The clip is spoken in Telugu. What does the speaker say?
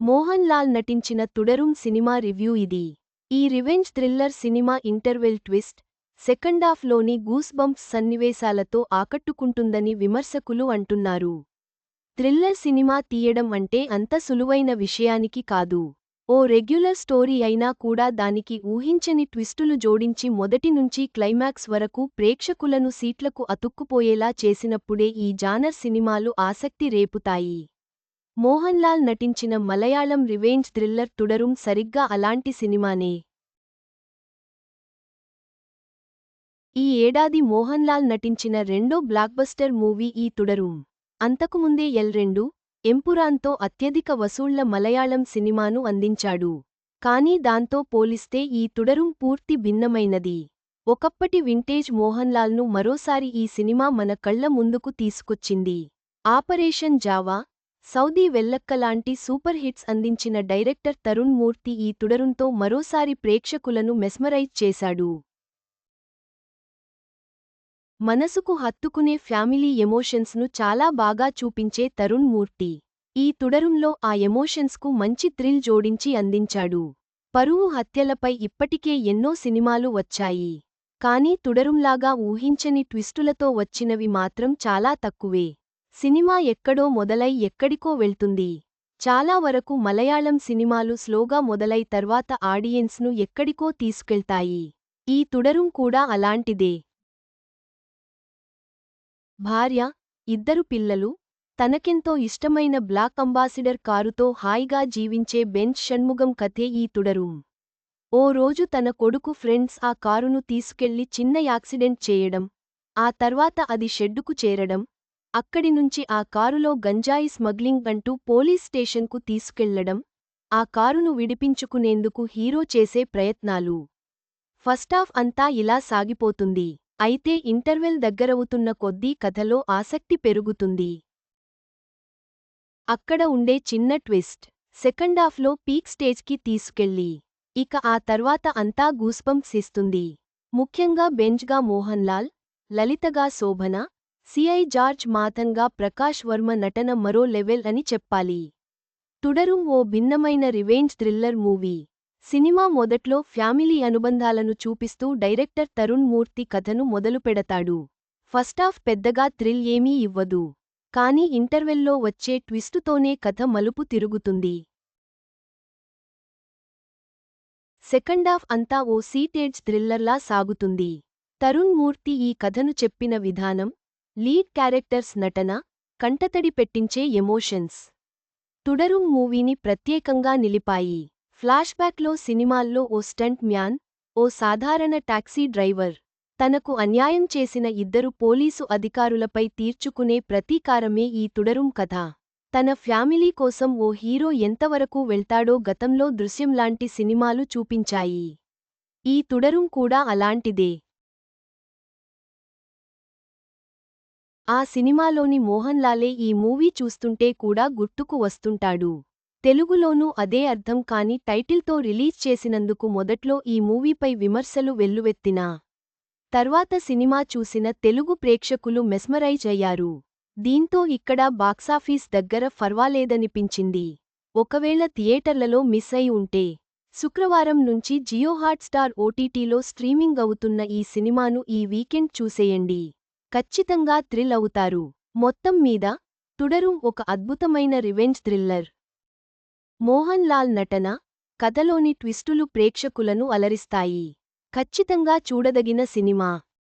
మోహన్ లాల్ నటించిన తుడరుం సినిమా రివ్యూ ఇది. ఈ revenge thriller cinema interval twist, సెకండాఫ్లోని గూస్బంప్స్ సన్నివేశాలతో ఆకట్టుకుంటుందని విమర్శకులు అంటున్నారు. థ్రిల్లర్ సినిమా తీయడం అంటే అంత సులువైన విషయానికి కాదు. ఓ రెగ్యులర్ స్టోరీ అయినా కూడా దానికి ఊహించని ట్విస్టులు జోడించి మొదటి నుంచి క్లైమాక్స్ వరకు ప్రేక్షకులను సీట్లకు అతుక్కుపోయేలా చేసినప్పుడే ఈ జానర్ సినిమాలు ఆసక్తి రేపుతాయి. మోహన్ లాల్ నటించిన మలయాళం రివెంజ్ థ్రిల్లర్ తుడరుం సరిగ్గా అలాంటి సినిమానే. ఈ ఏడాది మోహన్ లాల్ నటించిన రెండో బ్లాక్బస్టర్ మూవీ ఈ తుడరుం. అంతకుముందే ఎల్2 ఎంపురాన్తో అత్యధిక వసూళ్ల మలయాళం సినిమాను అందించాడు. కానీ దాంతో పోలిస్తే ఈ తుడరుం పూర్తి భిన్నమైనది. ఒకప్పటి వింటేజ్ మోహన్ లాల్ను మరోసారి ఈ సినిమా మన కళ్ల ముందుకు తీసుకొచ్చింది. ఆపరేషన్ జావా, సౌదీ వెల్లక్క లాంటి సూపర్ హిట్స్ అందించిన డైరెక్టర్ తరుణ్ మూర్తి ఈ తుడరుంతో మరోసారి ప్రేక్షకులను మెస్మరైజ్ చేశాడు. మనసుకు హత్తుకునే ఫ్యామిలీ ఎమోషన్స్ను చాలా బాగా చూపించే తరుణ్ మూర్తి ఈ తుడరుంలో ఆ ఎమోషన్స్కు మంచి థ్రిల్ జోడించి అందించాడు. పరువు హత్యలపై ఇప్పటికే ఎన్నో సినిమాలు వచ్చాయి. కానీ తుడరుంలాగా ఊహించని ట్విస్టులతో వచ్చినవి మాత్రం చాలా తక్కువే. సినిమా ఎక్కడో మొదలై ఎక్కడికో వెళ్తుంది. చాలా వరకు మలయాళం సినిమాలు స్లోగా మొదలై తర్వాత ఆడియన్స్ను ఎక్కడికో తీసుకెళ్తాయి. ఈ తుడరుం కూడా అలాంటిదే. భార్య, ఇద్దరు పిల్లలు, తనకెంతో ఇష్టమైన బ్లాక్ అంబాసిడర్ కారుతో హాయిగా జీవించే బెంచ్ షణ్ముగం కథే ఈ తుడరుం. ఓ రోజు తన కొడుకు ఫ్రెండ్స్ ఆ కారును తీసుకెళ్లి చిన్న యాక్సిడెంట్ చేయడం, ఆ తర్వాత అది షెడ్డుకు చేరడం, అక్కడి నుంచి ఆ కారులో గంజాయి స్మగ్లింగ్ అంటూ పోలీస్ స్టేషన్కు తీసుకెళ్లడం, ఆ కారును విడిపించుకునేందుకు హీరో చేసే ప్రయత్నాలు. ఫస్టాఫ్ అంతా ఇలా సాగిపోతుంది. అయితే ఇంటర్వెల్ దగ్గరవుతున్న కొద్దీ కథలో ఆసక్తి పెరుగుతుంది. అక్కడ ఉండే చిన్న ట్విస్ట్ సెకండాఫ్లో పీక్ స్టేజ్కి తీసుకెళ్ళి ఇక ఆ తర్వాత అంతా గూస్బంప్స్ ఇస్తుంది. ముఖ్యంగా బెంజ్గా మోహన్ లాల్, లలితగా శోభన, సిఐ జార్జ్ మాథన్గా ప్రకాష్ వర్మ నటన మరో లెవెల్ అని చెప్పాలి. తుడరుం ఓ భిన్నమైన రివెంజ్ థ్రిల్లర్ మూవీ. సినిమా మొదట్లో ఫ్యామిలీ అనుబంధాలను చూపిస్తూ డైరెక్టర్ తరుణ్ మూర్తి కథను మొదలుపెడతాడు. ఫస్టాఫ్ పెద్దగా థ్రిల్ ఏమీ ఇవ్వదు. కానీ ఇంటర్వెల్లో వచ్చే ట్విస్టుతోనే కథ మలుపు తిరుగుతుంది. సెకండాఫ్ అంతా ఓ సీటేజ్ థ్రిల్లర్లా సాగుతుంది. తరుణ్ మూర్తి ఈ కథను చెప్పిన విధానం, లీడ్ క్యారెక్టర్స్ నటన, కంటతడి పెట్టించే ఎమోషన్స్ తుడరుం మూవీని ప్రత్యేకంగా నిలిపాయి. ఫ్లాష్బ్యాక్లో సినిమాల్లో ఓ స్టంట్ మ్యాన్, ఓ సాధారణ టాక్సీ డ్రైవర్, తనకు అన్యాయం చేసిన ఇద్దరు పోలీసు అధికారులపై తీర్చుకునే ప్రతీకారమే ఈ తుడరుం కథ. తన ఫ్యామిలీ కోసం ఓ హీరో ఎంతవరకు వెళ్తాడో గతంలో దృశ్యంలాంటి సినిమాలు చూపించాయి. ఈ తుడరుం కూడా అలాంటిదే. ఆ సినిమాలోని మోహన్ లాలే ఈ మూవీ చూస్తుంటే కూడా గుర్తుకు వస్తుంటాడు. తెలుగులోనూ అదే అర్థం కాని టైటిల్తో రిలీజ్ చేసినందుకు మొదట్లో ఈ మూవీపై విమర్శలు వెల్లువెత్తినా తర్వాత సినిమా చూసిన తెలుగు ప్రేక్షకులు మెస్మరైజ్ అయ్యారు. దీంతో ఇక్కడ బాక్సాఫీస్ దగ్గర ఫర్వాలేదనిపించింది. ఒకవేళ థియేటర్లలో మిస్ అయి ఉంటే శుక్రవారం నుంచి జియో హాట్స్టార్ ఓటీటీలో స్ట్రీమింగ్ అవుతున్న ఈ సినిమాను ఈ వీకెండ్ చూసేయండి. ఖచ్చితంగా థ్రిల్ అవుతారు. మొత్తం మీద తుడరుం ఒక అద్భుతమైన రివెంజ్ థ్రిల్లర్. మోహన్ లాల్ నటన, కథలోని ట్విస్టులు ప్రేక్షకులను అలరిస్తాయి. ఖచ్చితంగా చూడదగిన సినిమా.